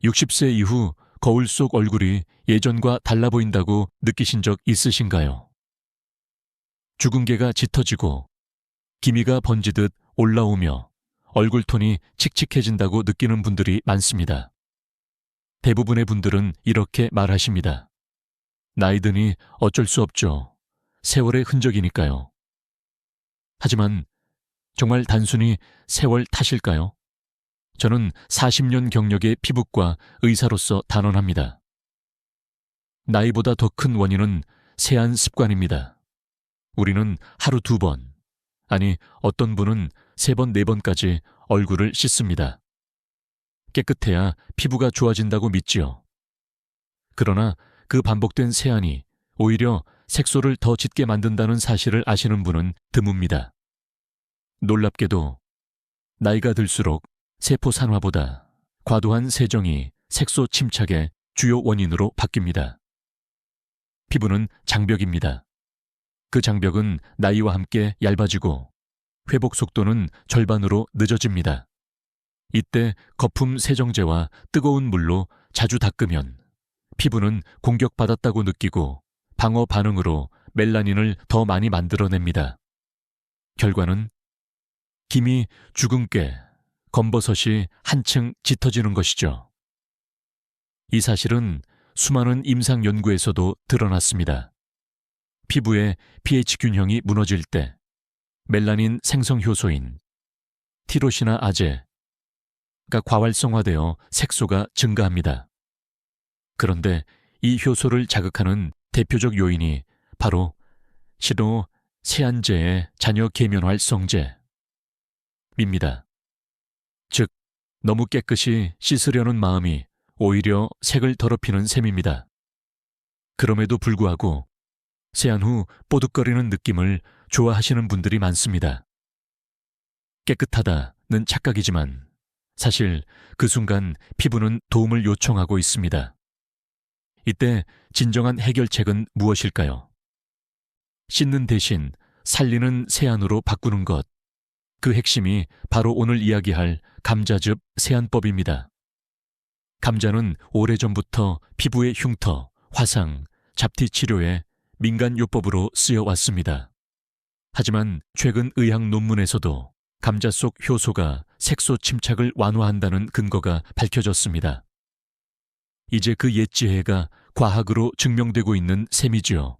60세 이후 거울 속 얼굴이 예전과 달라 보인다고 느끼신 적 있으신가요? 주근깨가 짙어지고 기미가 번지듯 올라오며 얼굴 톤이 칙칙해진다고 느끼는 분들이 많습니다. 대부분의 분들은 이렇게 말하십니다. 나이 드니 어쩔 수 없죠. 세월의 흔적이니까요. 하지만 정말 단순히 세월 탓일까요? 저는 40년 경력의 피부과 의사로서 단언합니다. 나이보다 더 큰 원인은 세안 습관입니다. 우리는 하루 2번, 아니 어떤 분은 3번, 4번까지 얼굴을 씻습니다. 깨끗해야 피부가 좋아진다고 믿지요. 그러나 그 반복된 세안이 오히려 색소를 더 짙게 만든다는 사실을 아시는 분은 드뭅니다. 놀랍게도 나이가 들수록 세포 산화보다 과도한 세정이 색소 침착의 주요 원인으로 바뀝니다. 피부는 장벽입니다. 그 장벽은 나이와 함께 얇아지고 회복 속도는 절반으로 늦어집니다. 이때 거품 세정제와 뜨거운 물로 자주 닦으면 피부는 공격받았다고 느끼고 방어 반응으로 멜라닌을 더 많이 만들어냅니다. 결과는 기미, 주근깨, 검버섯이 한층 짙어지는 것이죠. 이 사실은 수많은 임상 연구에서도 드러났습니다. 피부의 pH 균형이 무너질 때 멜라닌 생성 효소인 티로시나 아제가 과활성화되어 색소가 증가합니다. 그런데 이 효소를 자극하는 대표적 요인이 바로 신호 세안제의 잔여 계면활성제입니다. 즉, 너무 깨끗이 씻으려는 마음이 오히려 색을 더럽히는 셈입니다. 그럼에도 불구하고 세안 후 뽀득거리는 느낌을 좋아하시는 분들이 많습니다. 깨끗하다는 착각이지만 사실 그 순간 피부는 도움을 요청하고 있습니다. 이때 진정한 해결책은 무엇일까요? 씻는 대신 살리는 세안으로 바꾸는 것. 그 핵심이 바로 오늘 이야기할 감자즙 세안법입니다. 감자는 오래전부터 피부의 흉터, 화상, 잡티 치료에 민간요법으로 쓰여왔습니다. 하지만 최근 의학 논문에서도 감자 속 효소가 색소 침착을 완화한다는 근거가 밝혀졌습니다. 이제 그 옛 지혜가 과학으로 증명되고 있는 셈이지요.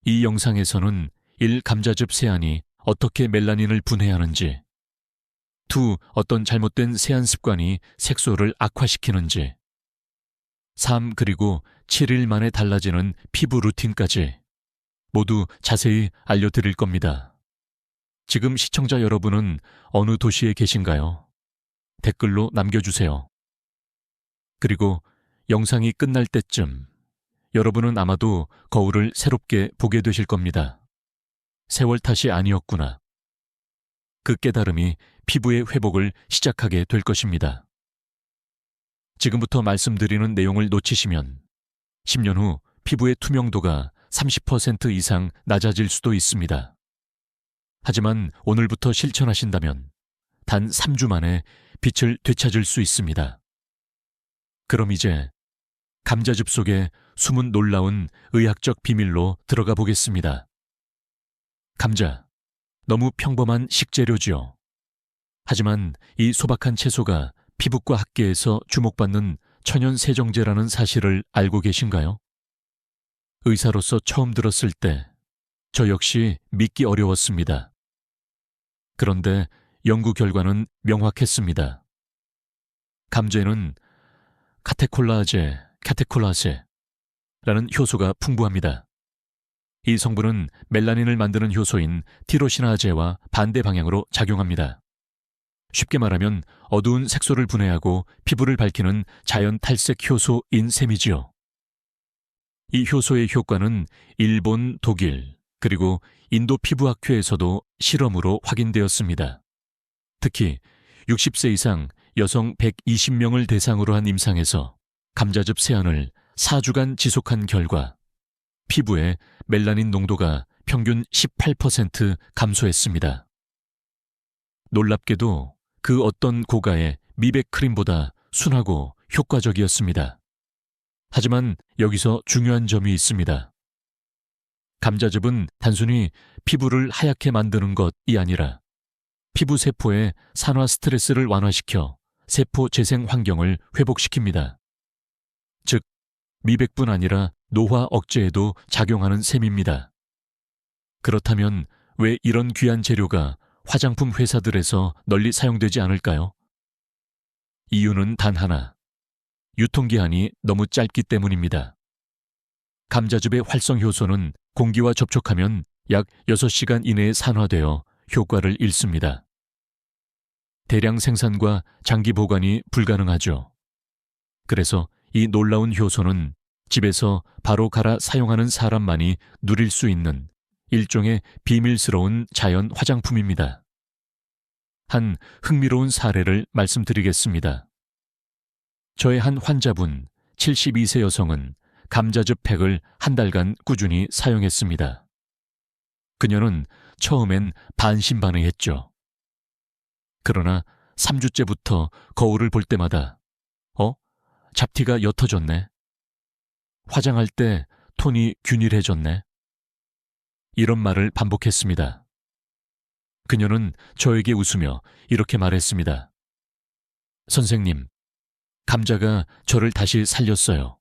이 영상에서는 1. 감자즙 세안이 어떻게 멜라닌을 분해하는지, 2. 어떤 잘못된 세안 습관이 색소를 악화시키는지, 3. 그리고 7일 만에 달라지는 피부 루틴까지 모두 자세히 알려드릴 겁니다. 지금 시청자 여러분은 어느 도시에 계신가요? 댓글로 남겨주세요. 그리고 영상이 끝날 때쯤 여러분은 아마도 거울을 새롭게 보게 되실 겁니다. 세월 탓이 아니었구나. 그 깨달음이 피부의 회복을 시작하게 될 것입니다. 지금부터 말씀드리는 내용을 놓치시면 10년 후 피부의 투명도가 30% 이상 낮아질 수도 있습니다. 하지만 오늘부터 실천하신다면 단 3주 만에 빛을 되찾을 수 있습니다. 그럼 이제 감자즙 속에 숨은 놀라운 의학적 비밀로 들어가 보겠습니다. 감자, 너무 평범한 식재료지요. 하지만 이 소박한 채소가 피부과 학계에서 주목받는 천연 세정제라는 사실을 알고 계신가요? 의사로서 처음 들었을 때 저 역시 믿기 어려웠습니다. 그런데 연구 결과는 명확했습니다. 감자에는 카테콜라세라는 효소가 풍부합니다. 이 성분은 멜라닌을 만드는 효소인 티로시나아제와 반대 방향으로 작용합니다. 쉽게 말하면 어두운 색소를 분해하고 피부를 밝히는 자연 탈색 효소인 셈이지요. 이 효소의 효과는 일본, 독일, 그리고 인도 피부학회에서도 실험으로 확인되었습니다. 특히 60세 이상 여성 120명을 대상으로 한 임상에서 감자즙 세안을 4주간 지속한 결과 피부의 멜라닌 농도가 평균 18% 감소했습니다. 놀랍게도 그 어떤 고가의 미백 크림보다 순하고 효과적이었습니다. 하지만 여기서 중요한 점이 있습니다. 감자즙은 단순히 피부를 하얗게 만드는 것이 아니라 피부 세포의 산화 스트레스를 완화시켜 세포 재생 환경을 회복시킵니다. 즉, 미백뿐 아니라 노화 억제에도 작용하는 셈입니다. 그렇다면 왜 이런 귀한 재료가 화장품 회사들에서 널리 사용되지 않을까요? 이유는 단 하나. 유통기한이 너무 짧기 때문입니다. 감자즙의 활성 효소는 공기와 접촉하면 약 6시간 이내에 산화되어 효과를 잃습니다. 대량 생산과 장기 보관이 불가능하죠. 그래서 이 놀라운 효소는 집에서 바로 갈아 사용하는 사람만이 누릴 수 있는 일종의 비밀스러운 자연 화장품입니다. 한 흥미로운 사례를 말씀드리겠습니다. 저의 한 환자분 72세 여성은 감자즙 팩을 한 달간 꾸준히 사용했습니다. 그녀는 처음엔 반신반의했죠. 그러나 3주째부터 거울을 볼 때마다 잡티가 옅어졌네. 화장할 때 톤이 균일해졌네. 이런 말을 반복했습니다. 그녀는 저에게 웃으며 이렇게 말했습니다. 선생님, 감자가 저를 다시 살렸어요.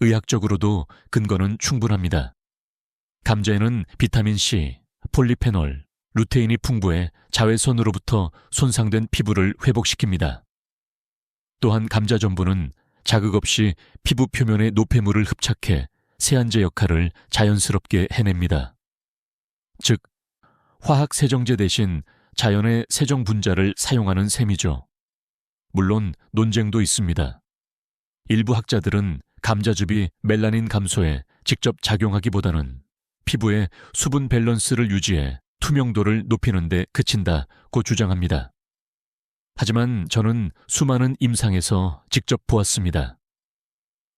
의학적으로도 근거는 충분합니다. 감자에는 비타민C, 폴리페놀, 루테인이 풍부해 자외선으로부터 손상된 피부를 회복시킵니다. 또한 감자 전분은 자극 없이 피부 표면의 노폐물을 흡착해 세안제 역할을 자연스럽게 해냅니다. 즉, 화학 세정제 대신 자연의 세정 분자를 사용하는 셈이죠. 물론 논쟁도 있습니다. 일부 학자들은 감자즙이 멜라닌 감소에 직접 작용하기보다는 피부의 수분 밸런스를 유지해 투명도를 높이는 데 그친다고 주장합니다. 하지만 저는 수많은 임상에서 직접 보았습니다.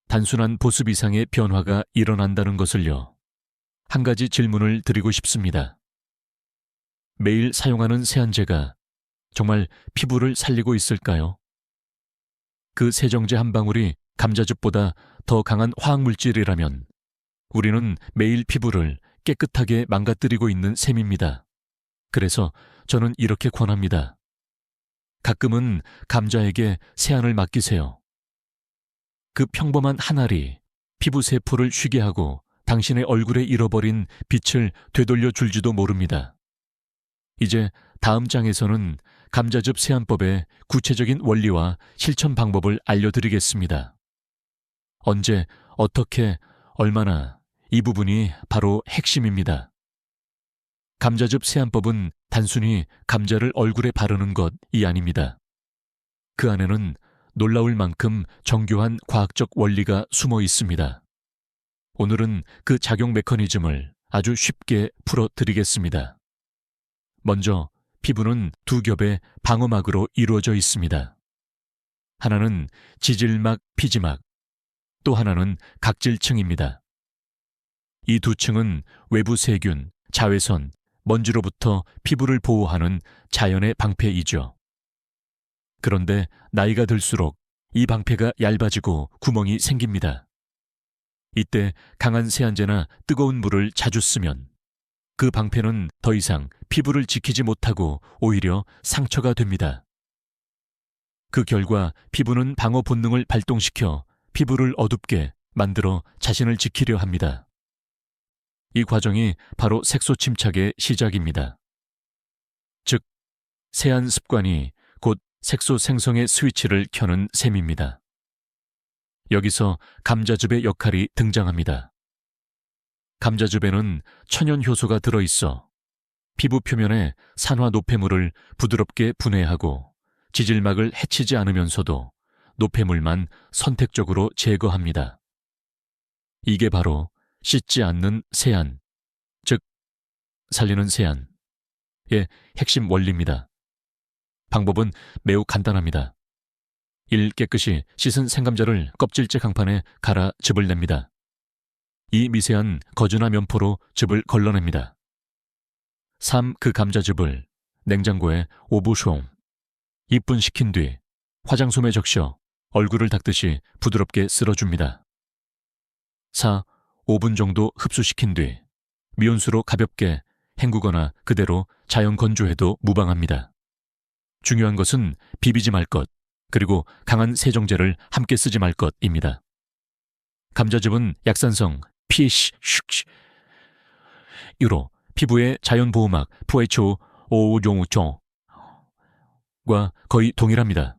단순한 보습 이상의 변화가 일어난다는 것을요. 한 가지 질문을 드리고 싶습니다. 매일 사용하는 세안제가 정말 피부를 살리고 있을까요? 그 세정제 한 방울이 감자즙보다 더 강한 화학물질이라면 우리는 매일 피부를 깨끗하게 망가뜨리고 있는 셈입니다. 그래서 저는 이렇게 권합니다. 가끔은 감자에게 세안을 맡기세요. 그 평범한 한 알이 피부 세포를 쉬게 하고 당신의 얼굴에 잃어버린 빛을 되돌려 줄지도 모릅니다. 이제 다음 장에서는 감자즙 세안법의 구체적인 원리와 실천 방법을 알려드리겠습니다. 언제, 어떻게, 얼마나 이 부분이 바로 핵심입니다. 감자즙 세안법은 단순히 감자를 얼굴에 바르는 것이 아닙니다. 그 안에는 놀라울 만큼 정교한 과학적 원리가 숨어 있습니다. 오늘은 그 작용 메커니즘을 아주 쉽게 풀어드리겠습니다. 먼저 피부는 두 겹의 방어막으로 이루어져 있습니다. 하나는 지질막, 피지막, 또 하나는 각질층입니다. 이 두 층은 외부 세균, 자외선, 먼지로부터 피부를 보호하는 자연의 방패이죠. 그런데 나이가 들수록 이 방패가 얇아지고 구멍이 생깁니다. 이때 강한 세안제나 뜨거운 물을 자주 쓰면 그 방패는 더 이상 피부를 지키지 못하고 오히려 상처가 됩니다. 그 결과 피부는 방어 본능을 발동시켜 피부를 어둡게 만들어 자신을 지키려 합니다. 이 과정이 바로 색소 침착의 시작입니다. 즉, 세안 습관이 곧 색소 생성의 스위치를 켜는 셈입니다. 여기서 감자즙의 역할이 등장합니다. 감자즙에는 천연 효소가 들어있어 피부 표면의 산화 노폐물을 부드럽게 분해하고 지질막을 해치지 않으면서도 노폐물만 선택적으로 제거합니다. 이게 바로 씻지 않는 세안, 즉 살리는 세안의 핵심 원리입니다. 방법은 매우 간단합니다. 1. 깨끗이 씻은 생감자를 껍질째 강판에 갈아 즙을 냅니다. 2. 미세한 거즈나 면포로 즙을 걸러냅니다. 3. 그 감자즙을 냉장고에 5분 2분 식힌 뒤 화장솜에 적셔 얼굴을 닦듯이 부드럽게 쓸어줍니다. 4, 5분 정도 흡수시킨 뒤 미온수로 가볍게 헹구거나 그대로 자연 건조해도 무방합니다. 중요한 것은 비비지 말 것, 그리고 강한 세정제를 함께 쓰지 말 것입니다. 감자즙은 약산성 pH 유로 피부의 자연보호막 FHO 5용우종과 거의 동일합니다.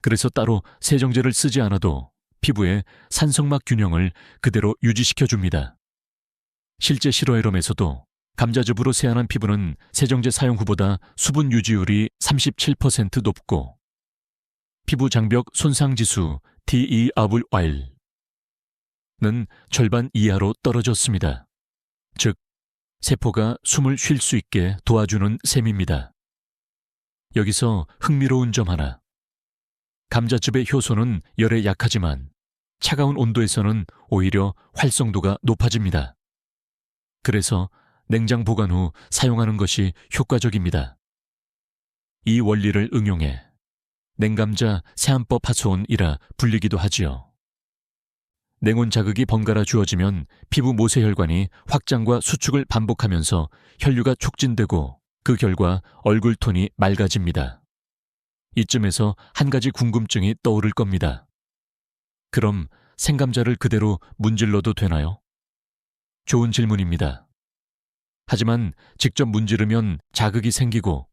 그래서 따로 세정제를 쓰지 않아도 피부의 산성막 균형을 그대로 유지시켜줍니다. 실제 실험에서도 감자즙으로 세안한 피부는 세정제 사용 후보다 수분 유지율이 37% 높고 피부 장벽 손상 지수 DERY는 절반 이하로 떨어졌습니다. 즉, 세포가 숨을 쉴 수 있게 도와주는 셈입니다. 여기서 흥미로운 점 하나. 감자즙의 효소는 열에 약하지만 차가운 온도에서는 오히려 활성도가 높아집니다. 그래서 냉장 보관 후 사용하는 것이 효과적입니다. 이 원리를 응용해 냉감자 세안법 하소온이라 불리기도 하지요. 냉온 자극이 번갈아 주어지면 피부 모세혈관이 확장과 수축을 반복하면서 혈류가 촉진되고 그 결과 얼굴 톤이 맑아집니다. 이쯤에서 한 가지 궁금증이 떠오를 겁니다. 그럼 생감자를 그대로 문질러도 되나요? 좋은 질문입니다. 하지만 직접 문지르면 자극이 생기고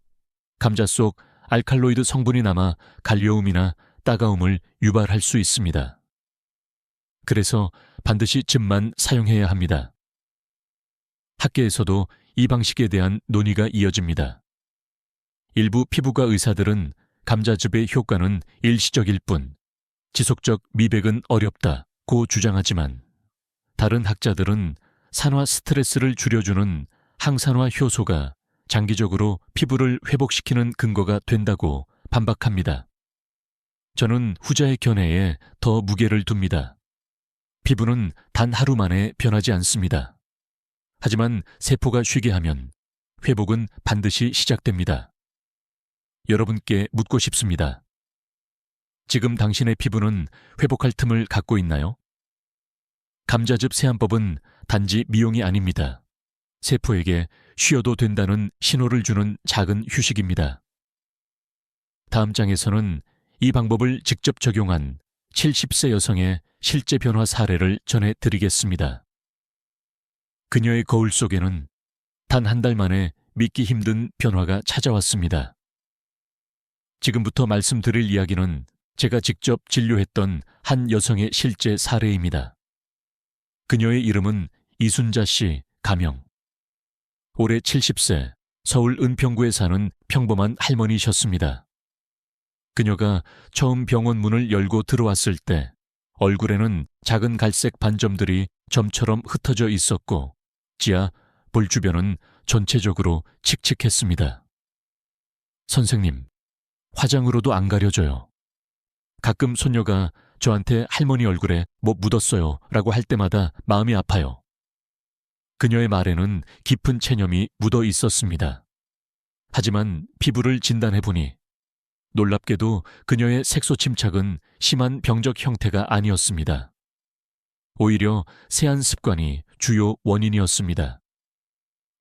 감자 속 알칼로이드 성분이 남아 갈려움이나 따가움을 유발할 수 있습니다. 그래서 반드시 즙만 사용해야 합니다. 학계에서도 이 방식에 대한 논의가 이어집니다. 일부 피부과 의사들은 감자즙의 효과는 일시적일 뿐 지속적 미백은 어렵다고 주장하지만 다른 학자들은 산화 스트레스를 줄여주는 항산화 효소가 장기적으로 피부를 회복시키는 근거가 된다고 반박합니다. 저는 후자의 견해에 더 무게를 둡니다. 피부는 단 하루 만에 변하지 않습니다. 하지만 세포가 쉬게 하면 회복은 반드시 시작됩니다. 여러분께 묻고 싶습니다. 지금 당신의 피부는 회복할 틈을 갖고 있나요? 감자즙 세안법은 단지 미용이 아닙니다. 세포에게 쉬어도 된다는 신호를 주는 작은 휴식입니다. 다음 장에서는 이 방법을 직접 적용한 70세 여성의 실제 변화 사례를 전해드리겠습니다. 그녀의 거울 속에는 단 한 달 만에 믿기 힘든 변화가 찾아왔습니다. 지금부터 말씀드릴 이야기는 제가 직접 진료했던 한 여성의 실제 사례입니다. 그녀의 이름은 이순자 씨, 가명. 올해 70세, 서울 은평구에 사는 평범한 할머니셨습니다. 그녀가 처음 병원 문을 열고 들어왔을 때 얼굴에는 작은 갈색 반점들이 점처럼 흩어져 있었고 지하 볼 주변은 전체적으로 칙칙했습니다. 선생님, 화장으로도 안 가려져요. 가끔 손녀가 저한테 할머니 얼굴에 뭐 묻었어요 라고 할 때마다 마음이 아파요. 그녀의 말에는 깊은 체념이 묻어 있었습니다. 하지만 피부를 진단해보니 놀랍게도 그녀의 색소 침착은 심한 병적 형태가 아니었습니다. 오히려 세안 습관이 주요 원인이었습니다.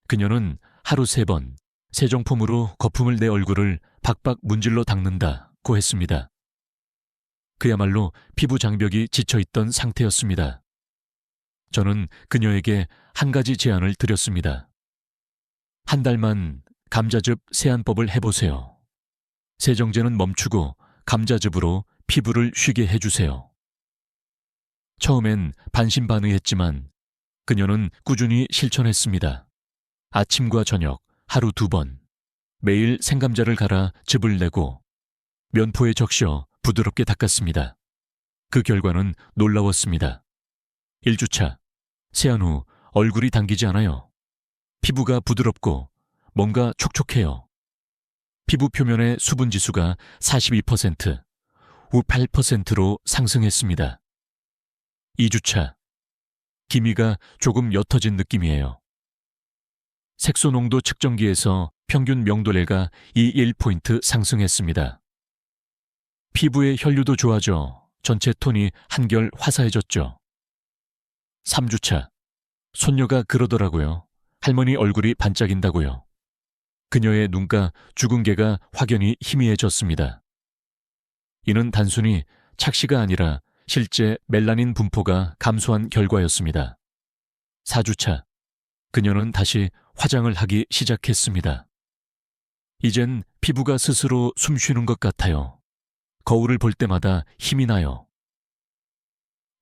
그녀는 하루 3번 세정폼으로 거품을 내 얼굴을 박박 문질러 닦는다고 했습니다. 그야말로 피부 장벽이 지쳐있던 상태였습니다. 저는 그녀에게 한 가지 제안을 드렸습니다. 한 달만 감자즙 세안법을 해보세요. 세정제는 멈추고 감자즙으로 피부를 쉬게 해주세요. 처음엔 반신반의했지만 그녀는 꾸준히 실천했습니다. 아침과 저녁 하루 2번, 매일 생감자를 갈아 즙을 내고 면포에 적셔 부드럽게 닦았습니다. 그 결과는 놀라웠습니다. 1주차, 세안 후 얼굴이 당기지 않아요. 피부가 부드럽고 뭔가 촉촉해요. 피부 표면의 수분 지수가 42%, 후 8%로 상승했습니다. 2주차, 기미가 조금 옅어진 느낌이에요. 색소 농도 측정기에서 평균 명도래가 21포인트 상승했습니다. 피부의 혈류도 좋아져 전체 톤이 한결 화사해졌죠. 3주차. 손녀가 그러더라고요. 할머니 얼굴이 반짝인다고요. 그녀의 눈가 죽은 개가 확연히 희미해졌습니다. 이는 단순히 착시가 아니라 실제 멜라닌 분포가 감소한 결과였습니다. 4주차. 그녀는 다시 화장을 하기 시작했습니다. 이젠 피부가 스스로 숨쉬는 것 같아요. 거울을 볼 때마다 힘이 나요.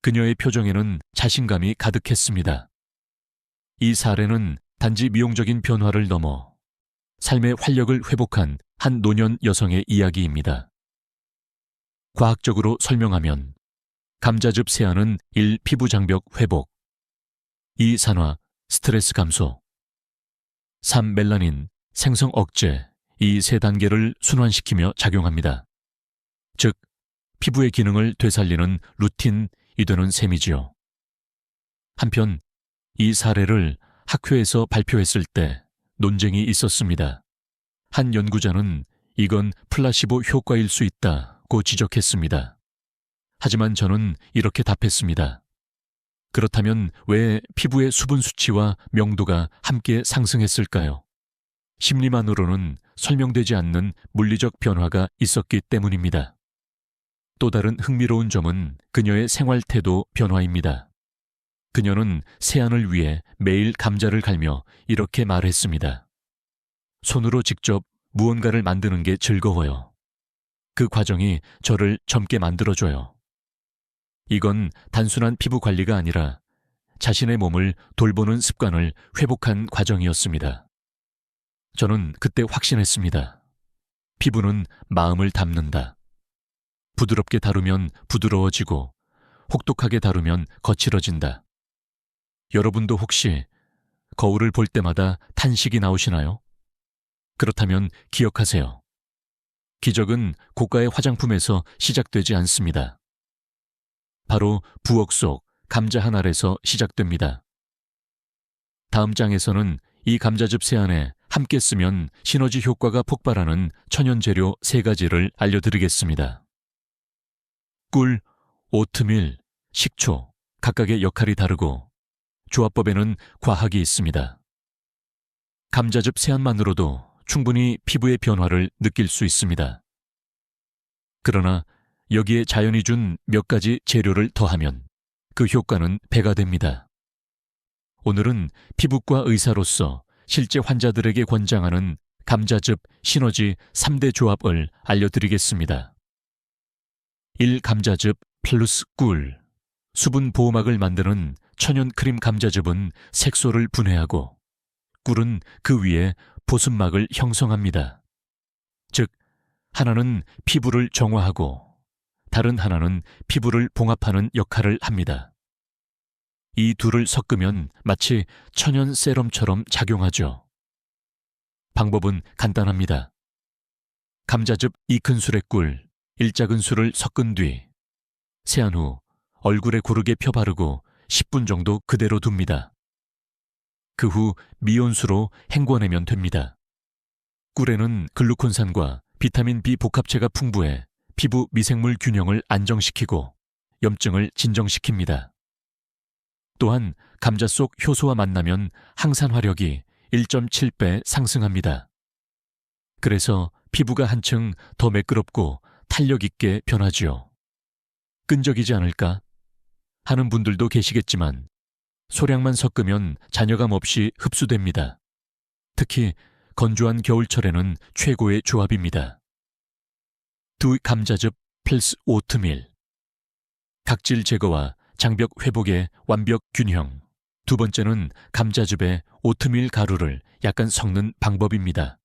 그녀의 표정에는 자신감이 가득했습니다. 이 사례는 단지 미용적인 변화를 넘어 삶의 활력을 회복한 한 노년 여성의 이야기입니다. 과학적으로 설명하면 감자즙 세안은 1. 피부 장벽 회복, 2. 산화, 스트레스 감소, 3. 멜라닌, 생성 억제, 이 세 단계를 순환시키며 작용합니다. 즉, 피부의 기능을 되살리는 루틴이 되는 셈이지요. 한편 이 사례를 학회에서 발표했을 때 논쟁이 있었습니다. 한 연구자는 이건 플라시보 효과일 수 있다고 지적했습니다. 하지만 저는 이렇게 답했습니다. 그렇다면 왜 피부의 수분 수치와 명도가 함께 상승했을까요? 심리만으로는 설명되지 않는 물리적 변화가 있었기 때문입니다. 또 다른 흥미로운 점은 그녀의 생활 태도 변화입니다. 그녀는 세안을 위해 매일 감자를 갈며 이렇게 말했습니다. 손으로 직접 무언가를 만드는 게 즐거워요. 그 과정이 저를 젊게 만들어줘요. 이건 단순한 피부 관리가 아니라 자신의 몸을 돌보는 습관을 회복한 과정이었습니다. 저는 그때 확신했습니다. 피부는 마음을 담는다. 부드럽게 다루면 부드러워지고 혹독하게 다루면 거칠어진다. 여러분도 혹시 거울을 볼 때마다 탄식이 나오시나요? 그렇다면 기억하세요. 기적은 고가의 화장품에서 시작되지 않습니다. 바로 부엌 속 감자 한 알에서 시작됩니다. 다음 장에서는 이 감자즙 세안에 함께 쓰면 시너지 효과가 폭발하는 천연 재료 3가지를 알려드리겠습니다. 꿀, 오트밀, 식초, 각각의 역할이 다르고 조합법에는 과학이 있습니다. 감자즙 세안만으로도 충분히 피부의 변화를 느낄 수 있습니다. 그러나 여기에 자연이 준 몇 가지 재료를 더하면 그 효과는 배가 됩니다. 오늘은 피부과 의사로서 실제 환자들에게 권장하는 감자즙 시너지 3대 조합을 알려드리겠습니다. 1. 감자즙 플러스 꿀. 수분 보호막을 만드는 천연 크림 감자즙은 색소를 분해하고 꿀은 그 위에 보습막을 형성합니다. 즉, 하나는 피부를 정화하고 다른 하나는 피부를 봉합하는 역할을 합니다. 이 둘을 섞으면 마치 천연 세럼처럼 작용하죠. 방법은 간단합니다. 감자즙 2큰술의 꿀 1작은술을 섞은 뒤 세안 후 얼굴에 고르게 펴 바르고 10분 정도 그대로 둡니다. 그 후 미온수로 헹궈내면 됩니다. 꿀에는 글루콘산과 비타민 B 복합체가 풍부해 피부 미생물 균형을 안정시키고 염증을 진정시킵니다. 또한 감자 속 효소와 만나면 항산화력이 1.7배 상승합니다. 그래서 피부가 한층 더 매끄럽고 탄력 있게 변하지요. 끈적이지 않을까 하는 분들도 계시겠지만 소량만 섞으면 잔여감 없이 흡수됩니다. 특히 건조한 겨울철에는 최고의 조합입니다. 2. 감자즙 플러스 오트밀. 각질 제거와 장벽 회복의 완벽 균형. 두 번째는 감자즙에 오트밀 가루를 약간 섞는 방법입니다.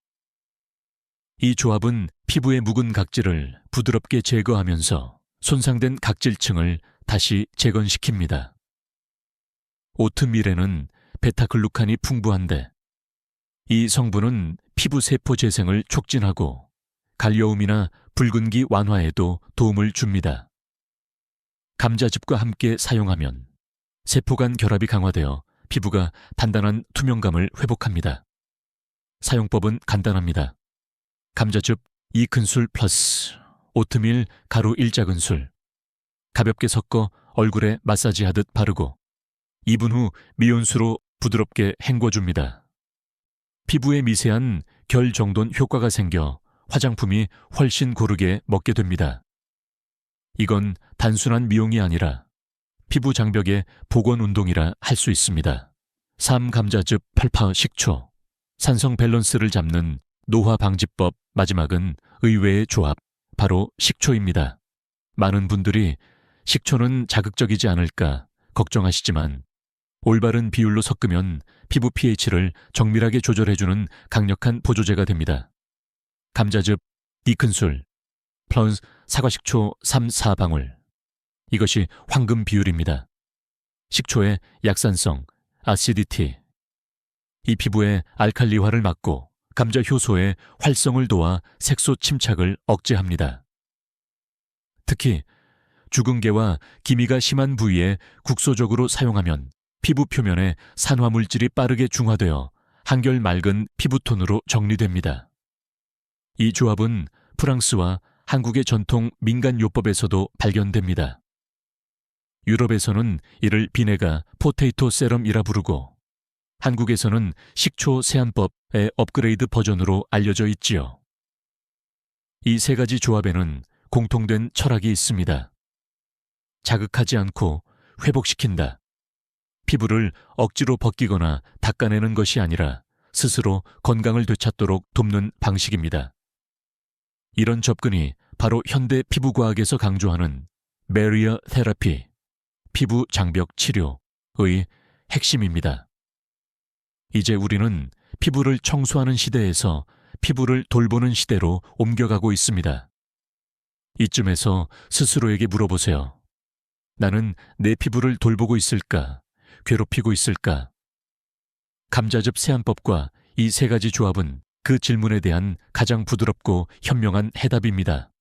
이 조합은 피부의 묵은 각질을 부드럽게 제거하면서 손상된 각질층을 다시 재건시킵니다. 오트밀에는 베타글루칸이 풍부한데 이 성분은 피부 세포 재생을 촉진하고 갈려움이나 붉은기 완화에도 도움을 줍니다. 감자즙과 함께 사용하면 세포 간 결합이 강화되어 피부가 단단한 투명감을 회복합니다. 사용법은 간단합니다. 감자즙 2큰술 플러스 오트밀 가루 1작은술, 가볍게 섞어 얼굴에 마사지하듯 바르고 2분 후 미온수로 부드럽게 헹궈줍니다. 피부에 미세한 결 정돈 효과가 생겨 화장품이 훨씬 고르게 먹게 됩니다. 이건 단순한 미용이 아니라 피부 장벽의 복원 운동이라 할 수 있습니다. 삼감자즙 8% 식초, 산성 밸런스를 잡는 노화 방지법 마지막은 의외의 조합, 바로 식초입니다. 많은 분들이 식초는 자극적이지 않을까 걱정하시지만 올바른 비율로 섞으면 피부 pH를 정밀하게 조절해주는 강력한 보조제가 됩니다. 감자즙 2큰술, 플러스 사과식초 3-4방울. 이것이 황금 비율입니다. 식초의 약산성, 아시디티. 이 피부의 알칼리화를 막고 감자 효소의 활성을 도와 색소 침착을 억제합니다. 특히 죽은 개와 기미가 심한 부위에 국소적으로 사용하면 피부 표면에 산화물질이 빠르게 중화되어 한결 맑은 피부톤으로 정리됩니다. 이 조합은 프랑스와 한국의 전통 민간요법에서도 발견됩니다. 유럽에서는 이를 비네가 포테이토 세럼이라 부르고 한국에서는 식초 세안법의 업그레이드 버전으로 알려져 있지요. 이 세 가지 조합에는 공통된 철학이 있습니다. 자극하지 않고 회복시킨다. 피부를 억지로 벗기거나 닦아내는 것이 아니라 스스로 건강을 되찾도록 돕는 방식입니다. 이런 접근이 바로 현대 피부과학에서 강조하는 베리어 테라피, 피부 장벽 치료의 핵심입니다. 이제 우리는 피부를 청소하는 시대에서 피부를 돌보는 시대로 옮겨가고 있습니다. 이쯤에서 스스로에게 물어보세요. 나는 내 피부를 돌보고 있을까? 괴롭히고 있을까? 감자즙 세안법과 이 세 가지 조합은 그 질문에 대한 가장 부드럽고 현명한 해답입니다.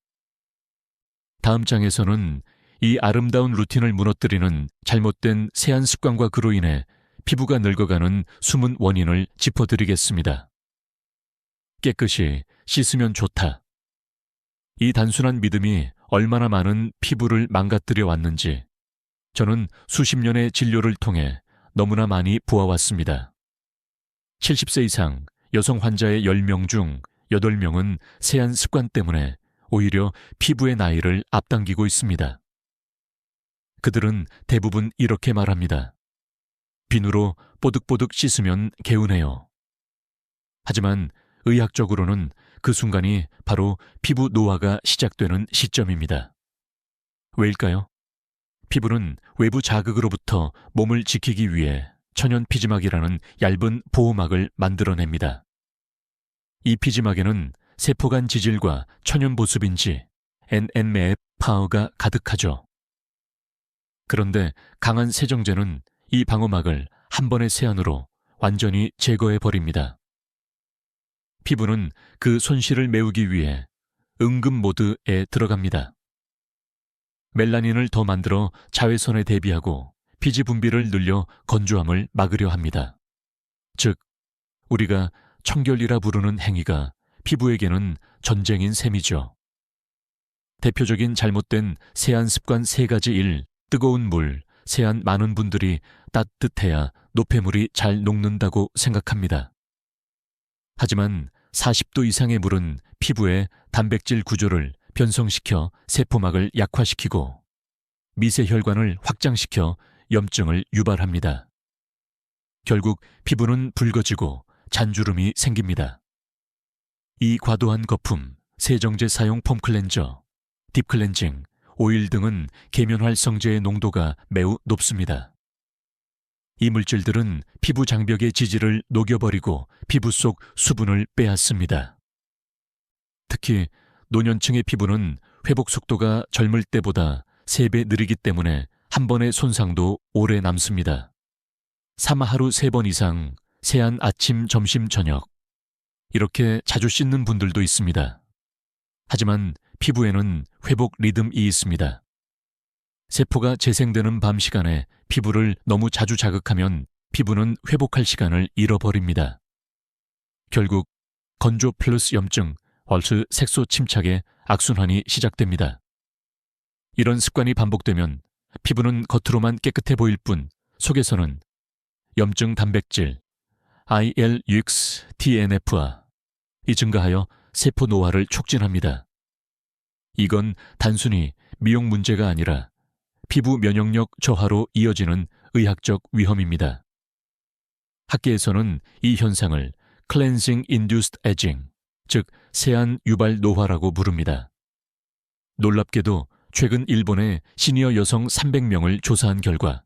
다음 장에서는 이 아름다운 루틴을 무너뜨리는 잘못된 세안 습관과 그로 인해 피부가 늙어가는 숨은 원인을 짚어드리겠습니다. 깨끗이 씻으면 좋다. 이 단순한 믿음이 얼마나 많은 피부를 망가뜨려 왔는지 저는 수십 년의 진료를 통해 너무나 많이 보아왔습니다. 70세 이상 여성 환자의 10명 중 8명은 세안 습관 때문에 오히려 피부의 나이를 앞당기고 있습니다. 그들은 대부분 이렇게 말합니다. 비누로 뽀득뽀득 씻으면 개운해요. 하지만 의학적으로는 그 순간이 바로 피부 노화가 시작되는 시점입니다. 왜일까요? 피부는 외부 자극으로부터 몸을 지키기 위해 천연 피지막이라는 얇은 보호막을 만들어냅니다. 이 피지막에는 세포간 지질과 천연 보습인지 NMF 파워가 가득하죠. 그런데 강한 세정제는 이 방어막을 한 번의 세안으로 완전히 제거해버립니다. 피부는 그 손실을 메우기 위해 응급 모드에 들어갑니다. 멜라닌을 더 만들어 자외선에 대비하고 피지 분비를 늘려 건조함을 막으려 합니다. 즉, 우리가 청결이라 부르는 행위가 피부에게는 전쟁인 셈이죠. 대표적인 잘못된 세안 습관 3가지 1. 뜨거운 물, 세안 많은 분들이 따뜻해야 노폐물이 잘 녹는다고 생각합니다. 하지만 40도 이상의 물은 피부의 단백질 구조를 변성시켜 세포막을 약화시키고 미세혈관을 확장시켜 염증을 유발합니다. 결국 피부는 붉어지고 잔주름이 생깁니다. 이 과도한 거품, 세정제 사용 폼 클렌저, 딥 클렌징, 오일 등은 계면활성제의 농도가 매우 높습니다. 이 물질들은 피부 장벽의 지질을 녹여버리고 피부 속 수분을 빼앗습니다. 특히 노년층의 피부는 회복 속도가 젊을 때보다 3배 느리기 때문에 한 번의 손상도 오래 남습니다. 하루 3번 이상 세안 아침, 점심, 저녁 이렇게 자주 씻는 분들도 있습니다. 하지만 피부에는 회복 리듬이 있습니다. 세포가 재생되는 밤 시간에 피부를 너무 자주 자극하면 피부는 회복할 시간을 잃어버립니다. 결국 건조 플러스 염증, 얼스 색소 침착의 악순환이 시작됩니다. 이런 습관이 반복되면 피부는 겉으로만 깨끗해 보일 뿐 속에서는 염증 단백질 IL-6TNF가 증가하여 세포 노화를 촉진합니다. 이건 단순히 미용 문제가 아니라 피부 면역력 저하로 이어지는 의학적 위험입니다. 학계에서는 이 현상을 Cleansing Induced Aging, 즉 세안 유발 노화라고 부릅니다. 놀랍게도 최근 일본의 시니어 여성 300명을 조사한 결과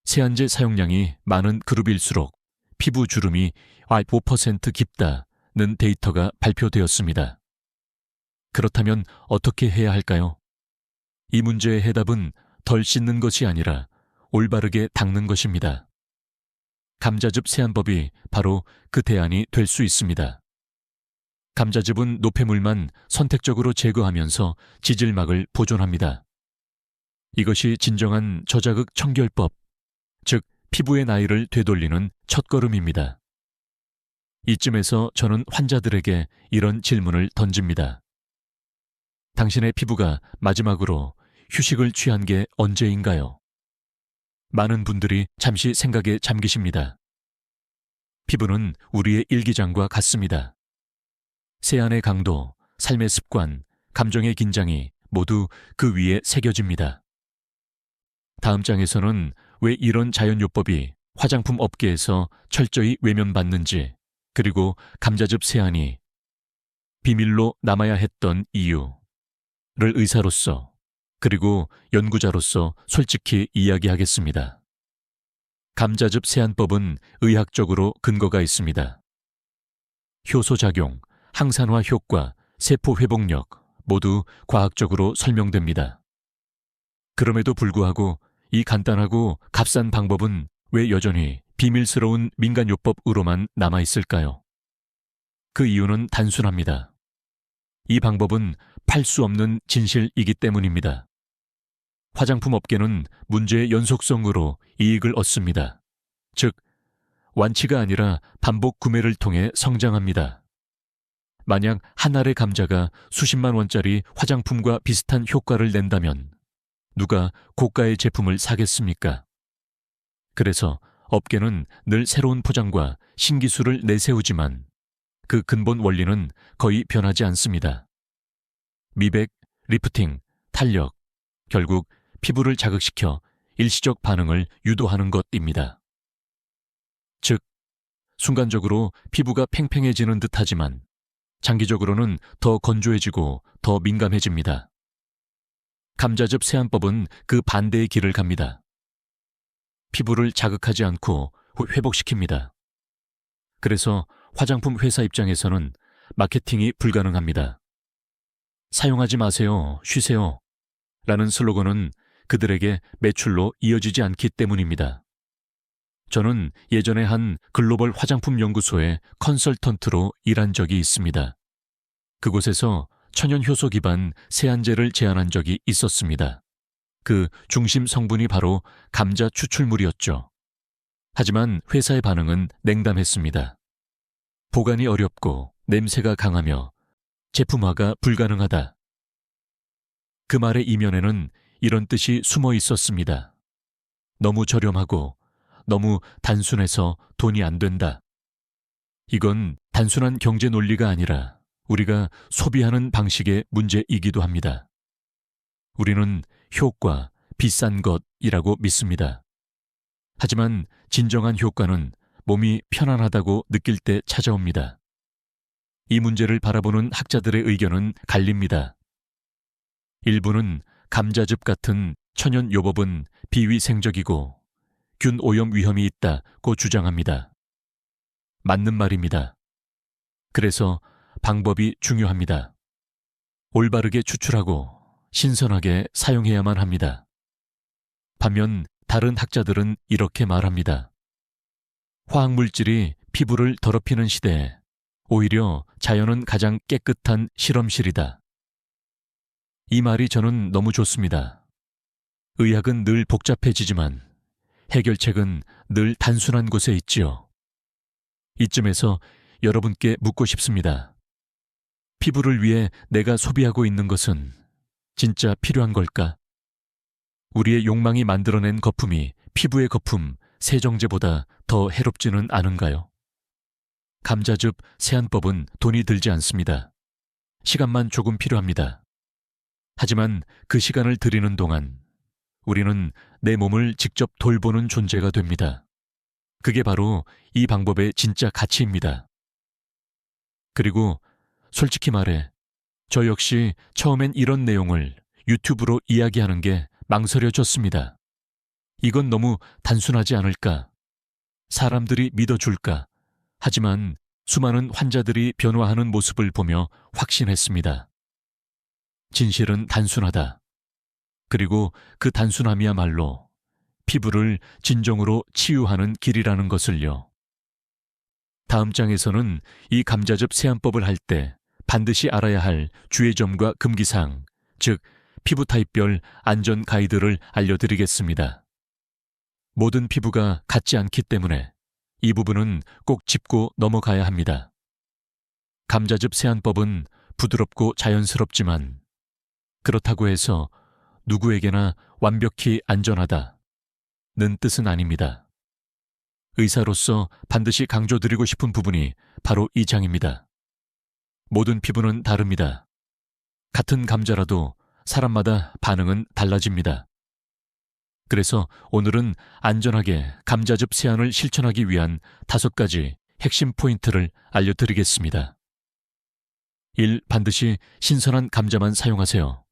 세안제 사용량이 많은 그룹일수록 피부 주름이 5% 깊다는 데이터가 발표되었습니다. 그렇다면 어떻게 해야 할까요? 이 문제의 해답은 덜 씻는 것이 아니라 올바르게 닦는 것입니다. 감자즙 세안법이 바로 그 대안이 될 수 있습니다. 감자즙은 노폐물만 선택적으로 제거하면서 지질막을 보존합니다. 이것이 진정한 저자극 청결법, 즉 피부의 나이를 되돌리는 첫걸음입니다. 이쯤에서 저는 환자들에게 이런 질문을 던집니다. 당신의 피부가 마지막으로 휴식을 취한 게 언제인가요? 많은 분들이 잠시 생각에 잠기십니다. 피부는 우리의 일기장과 같습니다. 세안의 강도, 삶의 습관, 감정의 긴장이 모두 그 위에 새겨집니다. 다음 장에서는 왜 이런 자연요법이 화장품 업계에서 철저히 외면받는지, 그리고 감자즙 세안이 비밀로 남아야 했던 이유를 의사로서 그리고 연구자로서 솔직히 이야기하겠습니다. 감자즙 세안법은 의학적으로 근거가 있습니다. 효소작용, 항산화 효과, 세포 회복력 모두 과학적으로 설명됩니다. 그럼에도 불구하고 이 간단하고 값싼 방법은 왜 여전히 비밀스러운 민간요법으로만 남아있을까요? 그 이유는 단순합니다. 이 방법은 팔 수 없는 진실이기 때문입니다. 화장품 업계는 문제의 연속성으로 이익을 얻습니다. 즉, 완치가 아니라 반복 구매를 통해 성장합니다. 만약 한 알의 감자가 수십만 원짜리 화장품과 비슷한 효과를 낸다면 누가 고가의 제품을 사겠습니까? 그래서 업계는 늘 새로운 포장과 신기술을 내세우지만 그 근본 원리는 거의 변하지 않습니다. 미백, 리프팅, 탄력, 결국 피부를 자극시켜 일시적 반응을 유도하는 것입니다. 즉, 순간적으로 피부가 팽팽해지는 듯하지만 장기적으로는 더 건조해지고 더 민감해집니다. 감자즙 세안법은 그 반대의 길을 갑니다. 피부를 자극하지 않고 회복시킵니다. 그래서 화장품 회사 입장에서는 마케팅이 불가능합니다. 사용하지 마세요, 쉬세요 라는 슬로건은 그들에게 매출로 이어지지 않기 때문입니다. 저는 예전에 한 글로벌 화장품 연구소의 컨설턴트로 일한 적이 있습니다. 그곳에서 천연 효소 기반 세안제를 제안한 적이 있었습니다. 그 중심 성분이 바로 감자 추출물이었죠. 하지만 회사의 반응은 냉담했습니다. 보관이 어렵고 냄새가 강하며 제품화가 불가능하다. 그 말의 이면에는 이런 뜻이 숨어 있었습니다. 너무 저렴하고 너무 단순해서 돈이 안 된다. 이건 단순한 경제 논리가 아니라 우리가 소비하는 방식의 문제이기도 합니다. 우리는 효과, 비싼 것이라고 믿습니다. 하지만 진정한 효과는 몸이 편안하다고 느낄 때 찾아옵니다. 이 문제를 바라보는 학자들의 의견은 갈립니다. 일부는 감자즙 같은 천연 요법은 비위생적이고 균 오염 위험이 있다고 주장합니다. 맞는 말입니다. 그래서 방법이 중요합니다. 올바르게 추출하고 신선하게 사용해야만 합니다. 반면 다른 학자들은 이렇게 말합니다. 화학물질이 피부를 더럽히는 시대에 오히려 자연은 가장 깨끗한 실험실이다. 이 말이 저는 너무 좋습니다. 의학은 늘 복잡해지지만 해결책은 늘 단순한 곳에 있지요. 이쯤에서 여러분께 묻고 싶습니다. 피부를 위해 내가 소비하고 있는 것은 진짜 필요한 걸까? 우리의 욕망이 만들어낸 거품이 피부의 거품, 세정제보다 더 해롭지는 않은가요? 감자즙 세안법은 돈이 들지 않습니다. 시간만 조금 필요합니다. 하지만 그 시간을 들이는 동안 우리는 내 몸을 직접 돌보는 존재가 됩니다. 그게 바로 이 방법의 진짜 가치입니다. 그리고 솔직히 말해, 저 역시 처음엔 이런 내용을 유튜브로 이야기하는 게 망설여졌습니다. 이건 너무 단순하지 않을까? 사람들이 믿어줄까? 하지만 수많은 환자들이 변화하는 모습을 보며 확신했습니다. 진실은 단순하다. 그리고 그 단순함이야말로 피부를 진정으로 치유하는 길이라는 것을요. 다음 장에서는 이 감자즙 세안법을 할 때 반드시 알아야 할 주의점과 금기사항, 즉 피부 타입별 안전 가이드를 알려드리겠습니다. 모든 피부가 같지 않기 때문에 이 부분은 꼭 짚고 넘어가야 합니다. 감자즙 세안법은 부드럽고 자연스럽지만 그렇다고 해서 누구에게나 완벽히 안전하다는 뜻은 아닙니다. 의사로서 반드시 강조드리고 싶은 부분이 바로 이 장입니다. 모든 피부는 다릅니다. 같은 감자라도 사람마다 반응은 달라집니다. 그래서 오늘은 안전하게 감자즙 세안을 실천하기 위한 5가지 핵심 포인트를 알려드리겠습니다. 1. 반드시 신선한 감자만 사용하세요.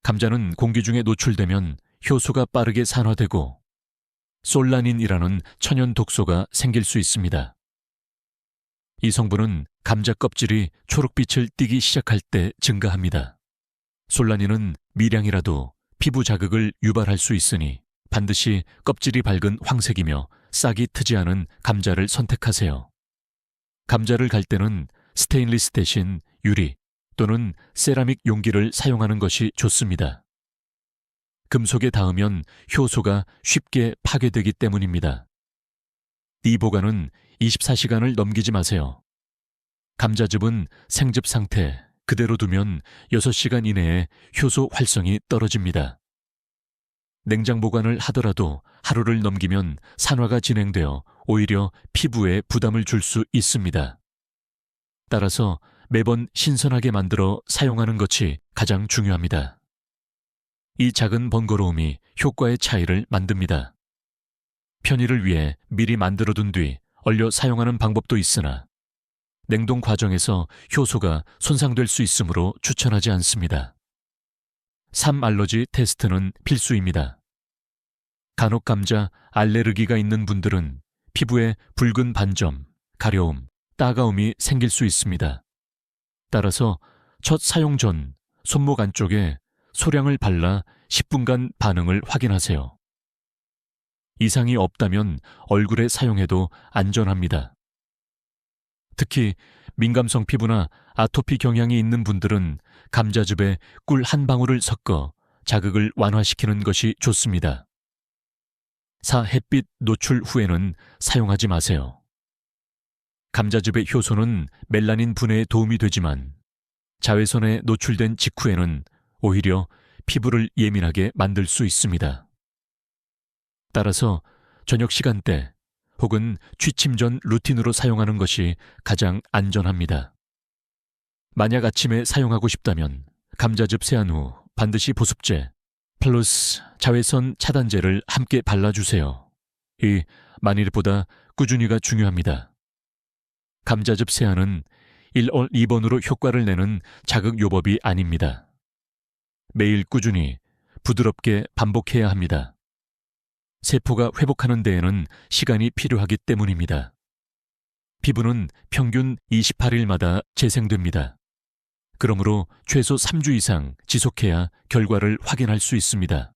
감자는 공기 중에 노출되면 효소가 빠르게 산화되고 솔라닌이라는 천연 독소가 생길 수 있습니다. 이 성분은 감자 껍질이 초록빛을 띠기 시작할 때 증가합니다. 솔라닌은 미량이라도 피부 자극을 유발할 수 있으니 반드시 껍질이 밝은 황색이며 싹이 트지 않은 감자를 선택하세요. 감자를 갈 때는 스테인리스 대신 유리 또는 세라믹 용기를 사용하는 것이 좋습니다. 금속에 닿으면 효소가 쉽게 파괴되기 때문입니다. 이 보관은 24시간을 넘기지 마세요. 감자즙은 생즙 상태 그대로 두면 6시간 이내에 효소 활성이 떨어집니다. 냉장 보관을 하더라도 하루를 넘기면 산화가 진행되어 오히려 피부에 부담을 줄 수 있습니다. 따라서 매번 신선하게 만들어 사용하는 것이 가장 중요합니다. 이 작은 번거로움이 효과의 차이를 만듭니다. 편의를 위해 미리 만들어둔 뒤 얼려 사용하는 방법도 있으나 냉동 과정에서 효소가 손상될 수 있으므로 추천하지 않습니다. 3. 알러지 테스트는 필수입니다. 간혹 감자 알레르기가 있는 분들은 피부에 붉은 반점, 가려움, 따가움이 생길 수 있습니다. 따라서 첫 사용 전 손목 안쪽에 소량을 발라 10분간 반응을 확인하세요. 이상이 없다면 얼굴에 사용해도 안전합니다. 특히 민감성 피부나 아토피 경향이 있는 분들은 감자즙에 꿀 한 방울을 섞어 자극을 완화시키는 것이 좋습니다. 4. 햇빛 노출 후에는 사용하지 마세요. 감자즙의 효소는 멜라닌 분해에 도움이 되지만 자외선에 노출된 직후에는 오히려 피부를 예민하게 만들 수 있습니다. 따라서 저녁 시간대 혹은 취침 전 루틴으로 사용하는 것이 가장 안전합니다. 만약 아침에 사용하고 싶다면 감자즙 세안 후 반드시 보습제 플러스 자외선 차단제를 함께 발라주세요. 이 만일보다 꾸준히가 중요합니다. 감자즙 세안은 1월 2번으로 효과를 내는 자극 요법이 아닙니다. 매일 꾸준히 부드럽게 반복해야 합니다. 세포가 회복하는 데에는 시간이 필요하기 때문입니다. 피부는 평균 28일마다 재생됩니다. 그러므로 최소 3주 이상 지속해야 결과를 확인할 수 있습니다.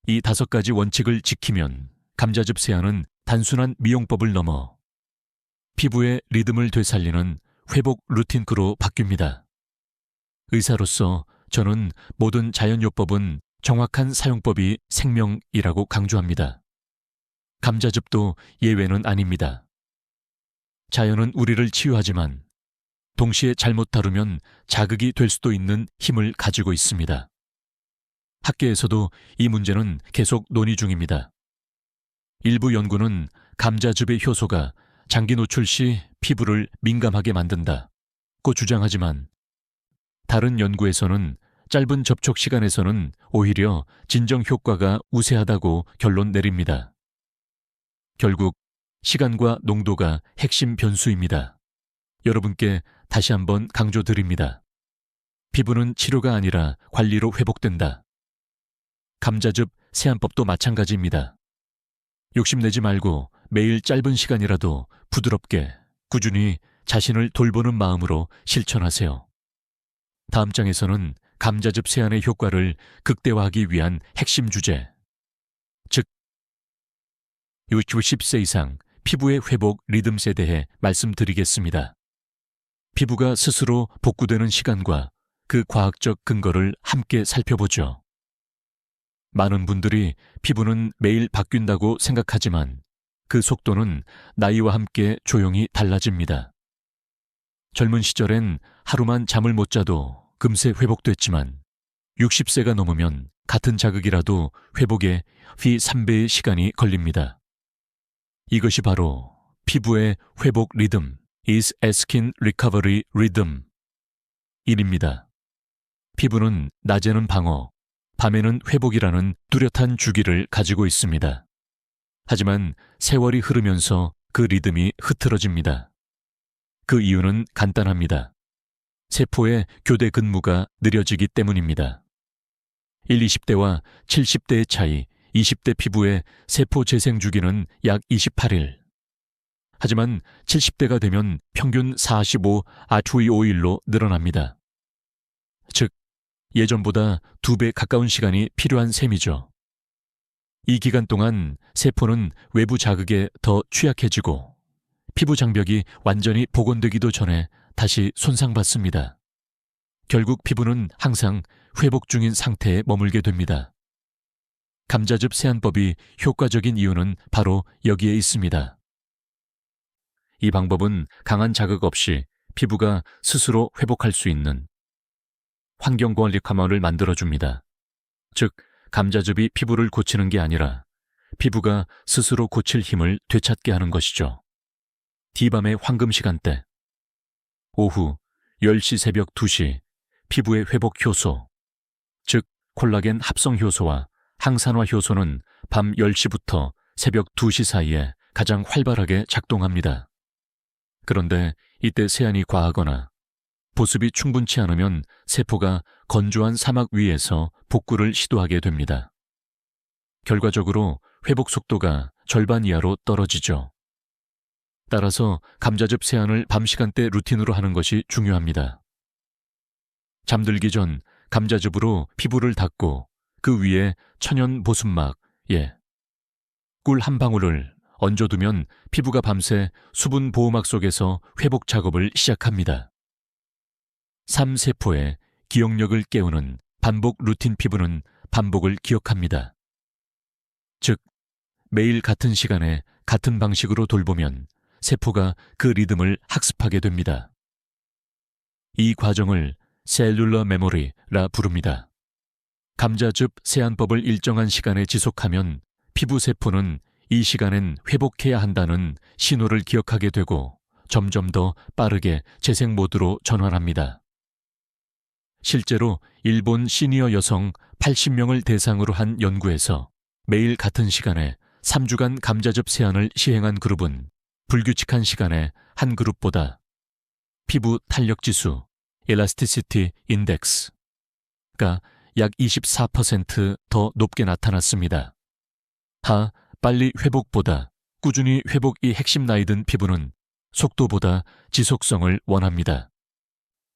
이 5가지 원칙을 지키면 감자즙 세안은 단순한 미용법을 넘어 피부의 리듬을 되살리는 회복 루틴으로 바뀝니다. 의사로서 저는 모든 자연요법은 정확한 사용법이 생명이라고 강조합니다. 감자즙도 예외는 아닙니다. 자연은 우리를 치유하지만 동시에 잘못 다루면 자극이 될 수도 있는 힘을 가지고 있습니다. 학계에서도 이 문제는 계속 논의 중입니다. 일부 연구는 감자즙의 효소가 장기 노출 시 피부를 민감하게 만든다고 주장하지만 다른 연구에서는 짧은 접촉 시간에서는 오히려 진정 효과가 우세하다고 결론 내립니다. 결국 시간과 농도가 핵심 변수입니다. 여러분께 다시 한번 강조드립니다. 피부는 치료가 아니라 관리로 회복된다. 감자즙 세안법도 마찬가지입니다. 욕심내지 말고 매일 짧은 시간이라도 부드럽게 꾸준히 자신을 돌보는 마음으로 실천하세요. 다음 장에서는 감자즙 세안의 효과를 극대화하기 위한 핵심 주제, 즉 60세 이상 피부의 회복 리듬에 대해 말씀드리겠습니다. 피부가 스스로 복구되는 시간과 그 과학적 근거를 함께 살펴보죠. 많은 분들이 피부는 매일 바뀐다고 생각하지만 그 속도는 나이와 함께 조용히 달라집니다. 젊은 시절엔 하루만 잠을 못 자도 금세 회복됐지만 60세가 넘으면 같은 자극이라도 회복에 휘 3배의 시간이 걸립니다. 이것이 바로 피부의 회복 리듬, is a skin recovery rhythm 일입니다. 피부는 낮에는 방어, 밤에는 회복이라는 뚜렷한 주기를 가지고 있습니다. 하지만 세월이 흐르면서 그 리듬이 흐트러집니다. 그 이유는 간단합니다. 세포의 교대 근무가 느려지기 때문입니다. 20대와 70대의 차이, 20대 피부의 세포 재생 주기는 약 28일. 하지만 70대가 되면 평균 45 아투이오일로 늘어납니다. 즉, 예전보다 2배 가까운 시간이 필요한 셈이죠. 이 기간 동안 세포는 외부 자극에 더 취약해지고 피부 장벽이 완전히 복원되기도 전에 다시 손상받습니다. 결국 피부는 항상 회복 중인 상태에 머물게 됩니다. 감자즙 세안법이 효과적인 이유는 바로 여기에 있습니다. 이 방법은 강한 자극 없이 피부가 스스로 회복할 수 있는 환경권 리카머를 만들어줍니다. 즉, 감자즙이 피부를 고치는 게 아니라 피부가 스스로 고칠 힘을 되찾게 하는 것이죠. D밤의 황금 시간대, 오후 10시 새벽 2시 피부의 회복 효소, 즉 콜라겐 합성 효소와 항산화 효소는 밤 10시부터 새벽 2시 사이에 가장 활발하게 작동합니다. 그런데 이때 세안이 과하거나 보습이 충분치 않으면 세포가 건조한 사막 위에서 복구를 시도하게 됩니다. 결과적으로 회복 속도가 절반 이하로 떨어지죠. 따라서 감자즙 세안을 밤 시간대 루틴으로 하는 것이 중요합니다. 잠들기 전 감자즙으로 피부를 닦고 그 위에 천연 보습막, 꿀 한 방울을 얹어두면 피부가 밤새 수분 보호막 속에서 회복 작업을 시작합니다. 3세포의 기억력을 깨우는 반복 루틴 피부는 반복을 기억합니다. 즉, 매일 같은 시간에 같은 방식으로 돌보면 세포가 그 리듬을 학습하게 됩니다. 이 과정을 셀룰러 메모리라 부릅니다. 감자즙 세안법을 일정한 시간에 지속하면 피부 세포는 이 시간엔 회복해야 한다는 신호를 기억하게 되고 점점 더 빠르게 재생 모드로 전환합니다. 실제로 일본 시니어 여성 80명을 대상으로 한 연구에서 매일 같은 시간에 3주간 감자즙 세안을 시행한 그룹은 불규칙한 시간에 한 그룹보다 피부 탄력 지수, 엘라스티시티 인덱스가 약 24% 높게 나타났습니다. 빨리 회복보다 꾸준히 회복이 핵심 나이 든 피부는 속도보다 지속성을 원합니다.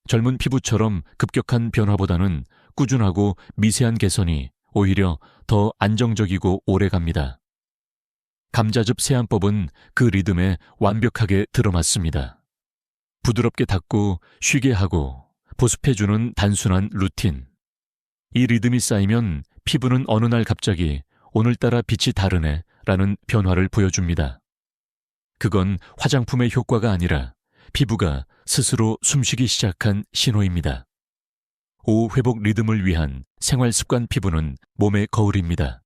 젊은 피부처럼 급격한 변화보다는 꾸준하고 미세한 개선이 오히려 더 안정적이고 오래갑니다. 감자즙 세안법은 그 리듬에 완벽하게 들어맞습니다. 부드럽게 닦고 쉬게 하고 보습해주는 단순한 루틴. 이 리듬이 쌓이면 피부는 어느 날 갑자기 오늘따라 빛이 다르네 라는 변화를 보여줍니다. 그건 화장품의 효과가 아니라 피부가 스스로 숨쉬기 시작한 신호입니다. 오후 회복 리듬을 위한 생활 습관 피부는 몸의 거울입니다.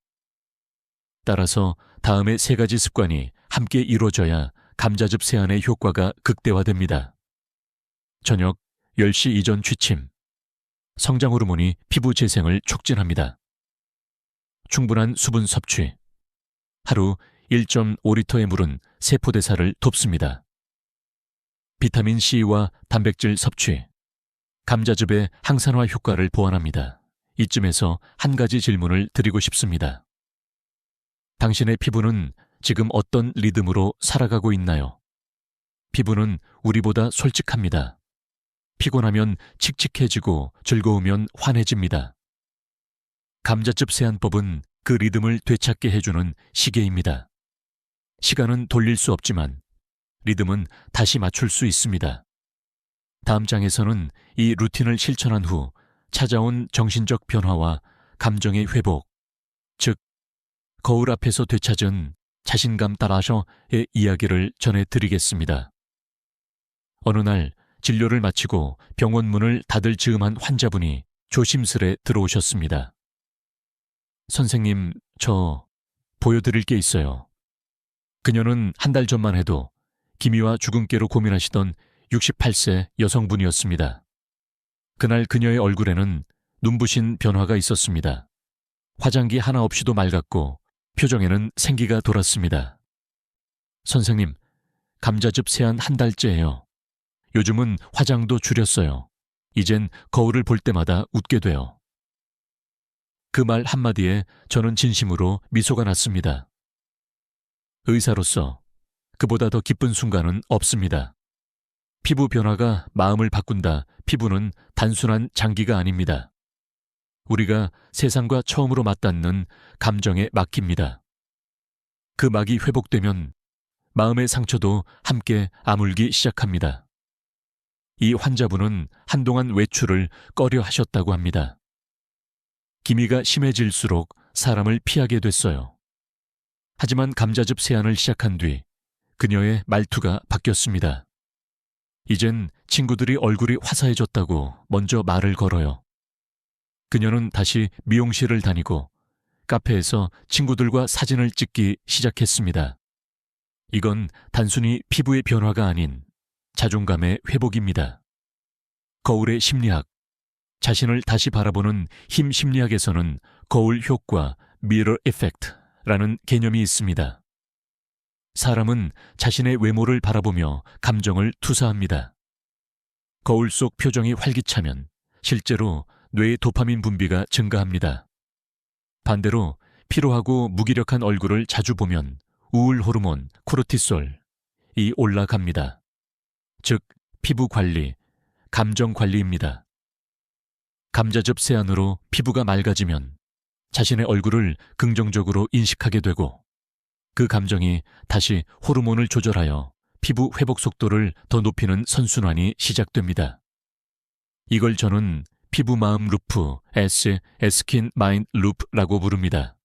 따라서 다음의 3가지 습관이 함께 이루어져야 감자즙 세안의 효과가 극대화됩니다. 저녁 10시 이전 취침. 성장 호르몬이 피부 재생을 촉진합니다. 충분한 수분 섭취. 하루 1.5리터의 물은 세포대사를 돕습니다. 비타민 C와 단백질 섭취. 감자즙의 항산화 효과를 보완합니다. 이쯤에서 한 가지 질문을 드리고 싶습니다. 당신의 피부는 지금 어떤 리듬으로 살아가고 있나요? 피부는 우리보다 솔직합니다. 피곤하면 칙칙해지고 즐거우면 환해집니다. 감자즙 세안법은 그 리듬을 되찾게 해주는 시계입니다. 시간은 돌릴 수 없지만 리듬은 다시 맞출 수 있습니다. 다음 장에서는 이 루틴을 실천한 후 찾아온 정신적 변화와 감정의 회복, 즉 거울 앞에서 되찾은 자신감 따라서의 이야기를 전해드리겠습니다. 어느 날 진료를 마치고 병원 문을 닫을 즈음한 환자분이 조심스레 들어오셨습니다. 선생님, 저 보여드릴 게 있어요. 그녀는 한 달 전만 해도 기미와 주근깨로 고민하시던 68세 여성분이었습니다. 그날 그녀의 얼굴에는 눈부신 변화가 있었습니다. 화장기 하나 없이도 맑았고 표정에는 생기가 돌았습니다. 선생님, 감자즙 세안 한 달째예요. 요즘은 화장도 줄였어요. 이젠 거울을 볼 때마다 웃게 돼요. 그 말 한마디에 저는 진심으로 미소가 났습니다. 의사로서 그보다 더 기쁜 순간은 없습니다. 피부 변화가 마음을 바꾼다. 피부는 단순한 장기가 아닙니다. 우리가 세상과 처음으로 맞닿는 감정에 막힙니다. 그 막이 회복되면 마음의 상처도 함께 아물기 시작합니다. 이 환자분은 한동안 외출을 꺼려 하셨다고 합니다. 기미가 심해질수록 사람을 피하게 됐어요. 하지만 감자즙 세안을 시작한 뒤 그녀의 말투가 바뀌었습니다. 이젠 친구들이 얼굴이 화사해졌다고 먼저 말을 걸어요. 그녀는 다시 미용실을 다니고 카페에서 친구들과 사진을 찍기 시작했습니다. 이건 단순히 피부의 변화가 아닌 자존감의 회복입니다. 거울의 심리학, 자신을 다시 바라보는 힘 심리학에서는 거울 효과, mirror effect라는 개념이 있습니다. 사람은 자신의 외모를 바라보며 감정을 투사합니다. 거울 속 표정이 활기차면 실제로 뇌의 도파민 분비가 증가합니다. 반대로 피로하고 무기력한 얼굴을 자주 보면 우울 호르몬, 코르티솔이 올라갑니다. 즉, 피부 관리, 감정 관리입니다. 감자즙 세안으로 피부가 맑아지면 자신의 얼굴을 긍정적으로 인식하게 되고 그 감정이 다시 호르몬을 조절하여 피부 회복 속도를 더 높이는 선순환이 시작됩니다. 이걸 저는 피부 마음 루프, 스킨 마인드 루프라고 부릅니다.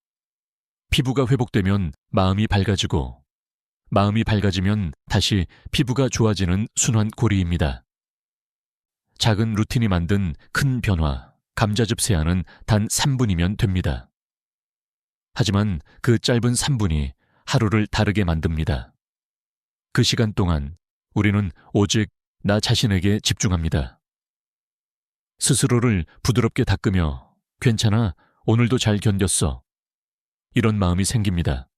피부가 회복되면 마음이 밝아지고 마음이 밝아지면 다시 피부가 좋아지는 순환고리입니다. 작은 루틴이 만든 큰 변화, 감자즙 세안은 단 3분이면 됩니다. 하지만 그 짧은 3분이 하루를 다르게 만듭니다. 그 시간 동안 우리는 오직 나 자신에게 집중합니다. 스스로를 부드럽게 닦으며 괜찮아, 오늘도 잘 견뎠어. 이런 마음이 생깁니다.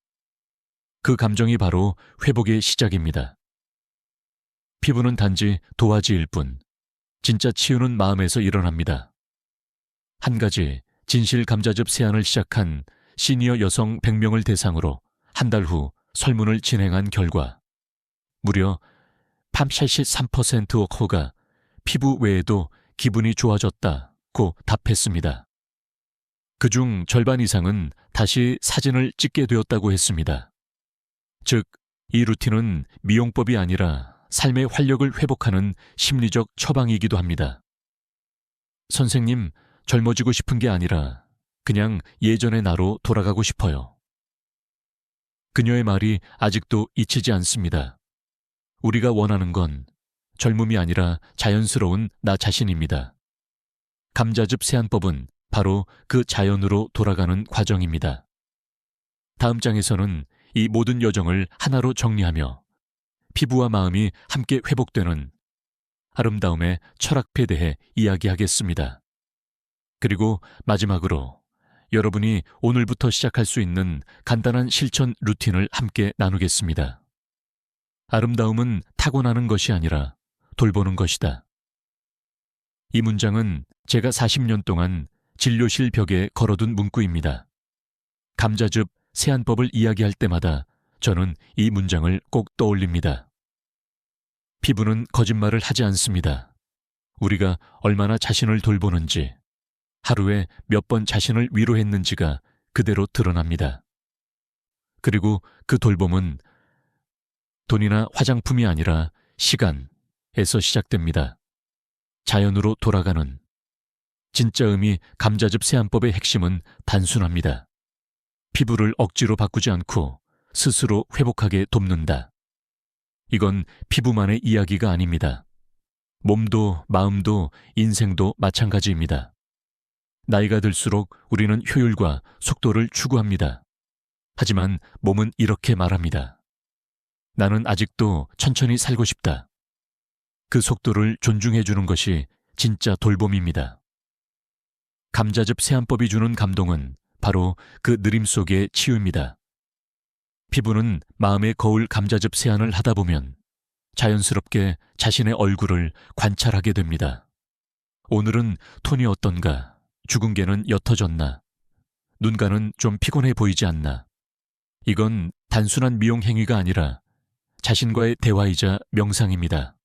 그 감정이 바로 회복의 시작입니다. 피부는 단지 도화지일 뿐, 진짜 치유는 마음에서 일어납니다. 한 가지 진실 감자즙 세안을 시작한 시니어 여성 100명을 대상으로 한 달 후 설문을 진행한 결과 무려 83%가 피부 외에도 기분이 좋아졌다고 답했습니다. 그중 절반 이상은 다시 사진을 찍게 되었다고 했습니다. 즉, 이 루틴은 미용법이 아니라 삶의 활력을 회복하는 심리적 처방이기도 합니다. 선생님, 젊어지고 싶은 게 아니라 그냥 예전의 나로 돌아가고 싶어요. 그녀의 말이 아직도 잊히지 않습니다. 우리가 원하는 건 젊음이 아니라 자연스러운 나 자신입니다. 감자즙 세안법은 바로 그 자연으로 돌아가는 과정입니다. 다음 장에서는 이 모든 여정을 하나로 정리하며 피부와 마음이 함께 회복되는 아름다움의 철학에 대해 이야기하겠습니다. 그리고 마지막으로 여러분이 오늘부터 시작할 수 있는 간단한 실천 루틴을 함께 나누겠습니다. 아름다움은 타고나는 것이 아니라 돌보는 것이다. 이 문장은 제가 40년 동안 진료실 벽에 걸어둔 문구입니다. 감자즙 세안법을 이야기할 때마다 저는 이 문장을 꼭 떠올립니다. 피부는 거짓말을 하지 않습니다. 우리가 얼마나 자신을 돌보는지, 하루에 몇 번 자신을 위로했는지가 그대로 드러납니다. 그리고 그 돌봄은 돈이나 화장품이 아니라 시간에서 시작됩니다. 자연으로 돌아가는 진짜 의미 감자즙 세안법의 핵심은 단순합니다. 피부를 억지로 바꾸지 않고 스스로 회복하게 돕는다. 이건 피부만의 이야기가 아닙니다. 몸도 마음도 인생도 마찬가지입니다. 나이가 들수록 우리는 효율과 속도를 추구합니다. 하지만 몸은 이렇게 말합니다. 나는 아직도 천천히 살고 싶다. 그 속도를 존중해주는 것이 진짜 돌봄입니다. 감자즙 세안법이 주는 감동은 바로 그 느림 속의 치유입니다. 피부는 마음의 거울 감자즙 세안을 하다 보면 자연스럽게 자신의 얼굴을 관찰하게 됩니다. 오늘은 톤이 어떤가? 죽은 개는 옅어졌나? 눈가는 좀 피곤해 보이지 않나? 이건 단순한 미용 행위가 아니라 자신과의 대화이자 명상입니다.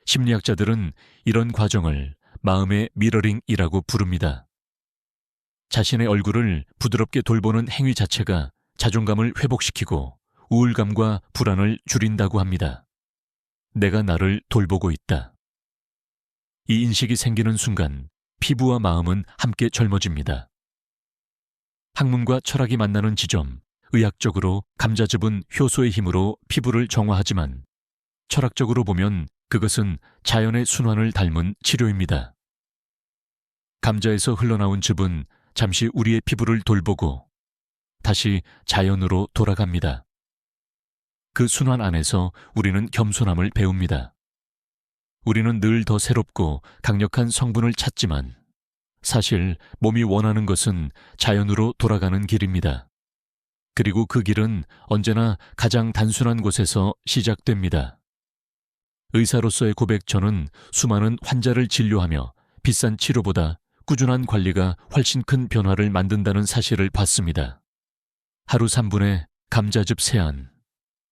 심리학자들은 이런 과정을 마음의 미러링이라고 부릅니다. 자신의 얼굴을 부드럽게 돌보는 행위 자체가 자존감을 회복시키고 우울감과 불안을 줄인다고 합니다. 내가 나를 돌보고 있다. 이 인식이 생기는 순간 피부와 마음은 함께 젊어집니다. 학문과 철학이 만나는 지점, 의학적으로 감자즙은 효소의 힘으로 피부를 정화하지만 철학적으로 보면 그것은 자연의 순환을 닮은 치료입니다. 감자에서 흘러나온 즙은 잠시 우리의 피부를 돌보고 다시 자연으로 돌아갑니다. 그 순환 안에서 우리는 겸손함을 배웁니다. 우리는 늘 더 새롭고 강력한 성분을 찾지만 사실 몸이 원하는 것은 자연으로 돌아가는 길입니다. 그리고 그 길은 언제나 가장 단순한 곳에서 시작됩니다. 의사로서의 고백, 저는 수많은 환자를 진료하며 비싼 치료보다 꾸준한 관리가 훨씬 큰 변화를 만든다는 사실을 봤습니다. 하루 3분의 감자즙 세안,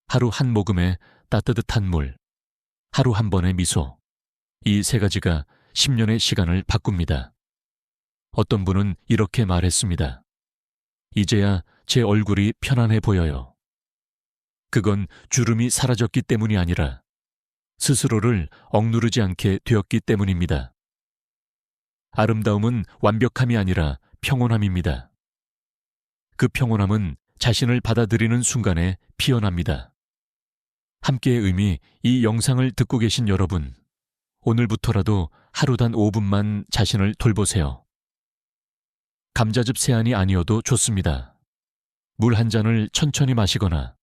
하루 한 모금의 따뜻한 물, 하루 한 번의 미소. 이 세 가지가 10년의 시간을 바꿉니다. 어떤 분은 이렇게 말했습니다. 이제야 제 얼굴이 편안해 보여요. 그건 주름이 사라졌기 때문이 아니라 스스로를 억누르지 않게 되었기 때문입니다. 아름다움은 완벽함이 아니라 평온함입니다. 그 평온함은 자신을 받아들이는 순간에 피어납니다. 함께의 의미, 이 영상을 듣고 계신 여러분, 오늘부터라도 하루 단 5분만 자신을 돌보세요. 감자즙 세안이 아니어도 좋습니다. 물 한 잔을 천천히 마시거나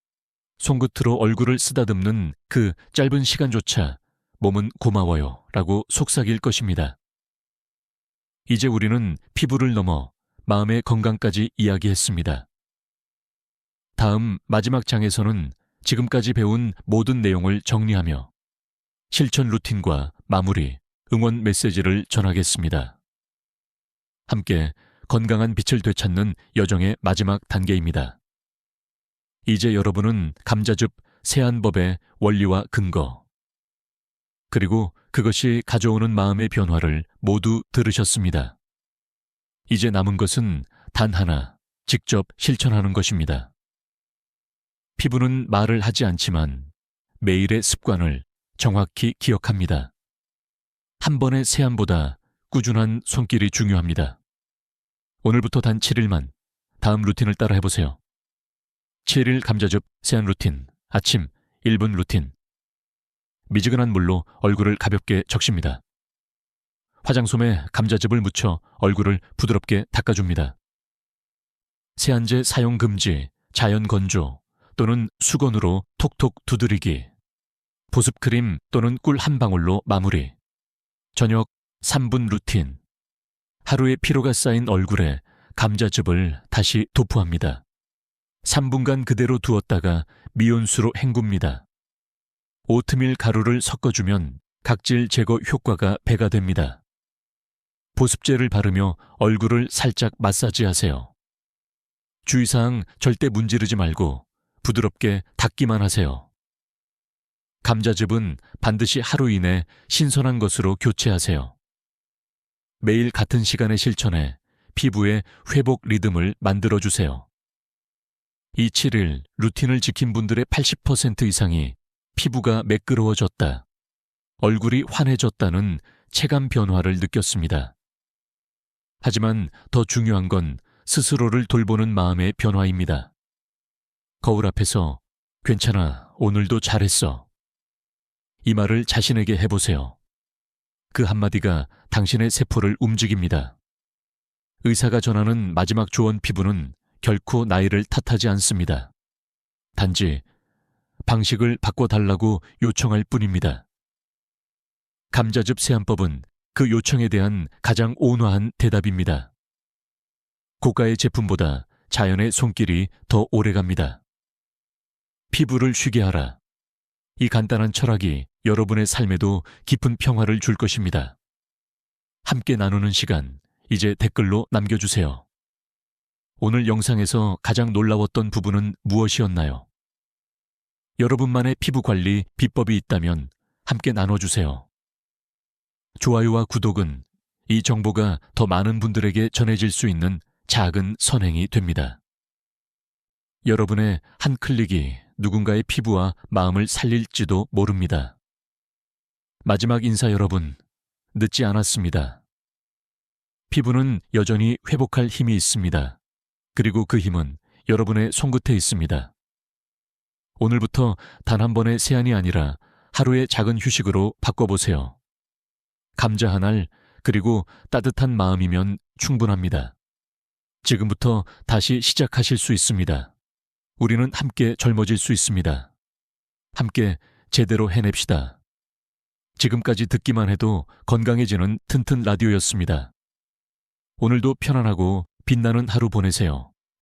손끝으로 얼굴을 쓰다듬는 그 짧은 시간조차 몸은 고마워요 라고 속삭일 것입니다. 이제 우리는 피부를 넘어 마음의 건강까지 이야기했습니다. 다음 마지막 장에서는 지금까지 배운 모든 내용을 정리하며 실천 루틴과 마무리, 응원 메시지를 전하겠습니다. 함께 건강한 빛을 되찾는 여정의 마지막 단계입니다. 이제 여러분은 감자즙 세안법의 원리와 근거, 그리고 그것이 가져오는 마음의 변화를 모두 들으셨습니다. 이제 남은 것은 단 하나, 직접 실천하는 것입니다. 피부는 말을 하지 않지만 매일의 습관을 정확히 기억합니다. 한 번의 세안보다 꾸준한 손길이 중요합니다. 오늘부터 단 7일만 다음 루틴을 따라 해보세요. 7일 감자즙 세안 루틴, 아침 1분 루틴. 미지근한 물로 얼굴을 가볍게 적십니다. 화장솜에 감자즙을 묻혀 얼굴을 부드럽게 닦아줍니다. 세안제 사용 금지, 자연 건조 또는 수건으로 톡톡 두드리기, 보습크림 또는 꿀 한 방울로 마무리, 저녁 3분 루틴, 하루의 피로가 쌓인 얼굴에 감자즙을 다시 도포합니다. 3분간 그대로 두었다가 미온수로 헹굽니다. 오트밀 가루를 섞어주면 각질 제거 효과가 배가 됩니다. 보습제를 바르며 얼굴을 살짝 마사지하세요. 주의사항 절대 문지르지 말고 부드럽게 닦기만 하세요. 감자즙은 반드시 하루 이내 신선한 것으로 교체하세요. 매일 같은 시간에 실천해 피부의 회복 리듬을 만들어주세요. 이 7일 루틴을 지킨 분들의 80% 이상이 피부가 매끄러워졌다, 얼굴이 환해졌다는 체감 변화를 느꼈습니다. 하지만 더 중요한 건 스스로를 돌보는 마음의 변화입니다. 거울 앞에서 괜찮아, 오늘도 잘했어. 이 말을 자신에게 해보세요. 그 한마디가 당신의 세포를 움직입니다. 의사가 전하는 마지막 조언 피부는 결코 나이를 탓하지 않습니다. 단지 방식을 바꿔달라고 요청할 뿐입니다. 감자즙 세안법은 그 요청에 대한 가장 온화한 대답입니다. 고가의 제품보다 자연의 손길이 더 오래갑니다. 피부를 쉬게 하라. 이 간단한 철학이 여러분의 삶에도 깊은 평화를 줄 것입니다. 함께 나누는 시간, 이제 댓글로 남겨주세요. 오늘 영상에서 가장 놀라웠던 부분은 무엇이었나요? 여러분만의 피부 관리 비법이 있다면 함께 나눠주세요. 좋아요와 구독은 이 정보가 더 많은 분들에게 전해질 수 있는 작은 선행이 됩니다. 여러분의 한 클릭이 누군가의 피부와 마음을 살릴지도 모릅니다. 마지막 인사 여러분, 늦지 않았습니다. 피부는 여전히 회복할 힘이 있습니다. 그리고 그 힘은 여러분의 손끝에 있습니다. 오늘부터 단 한 번의 세안이 아니라 하루의 작은 휴식으로 바꿔보세요. 감자 한 알, 그리고 따뜻한 마음이면 충분합니다. 지금부터 다시 시작하실 수 있습니다. 우리는 함께 젊어질 수 있습니다. 함께 제대로 해냅시다. 지금까지 듣기만 해도 건강해지는 튼튼 라디오였습니다. 오늘도 편안하고 빛나는 하루 보내세요.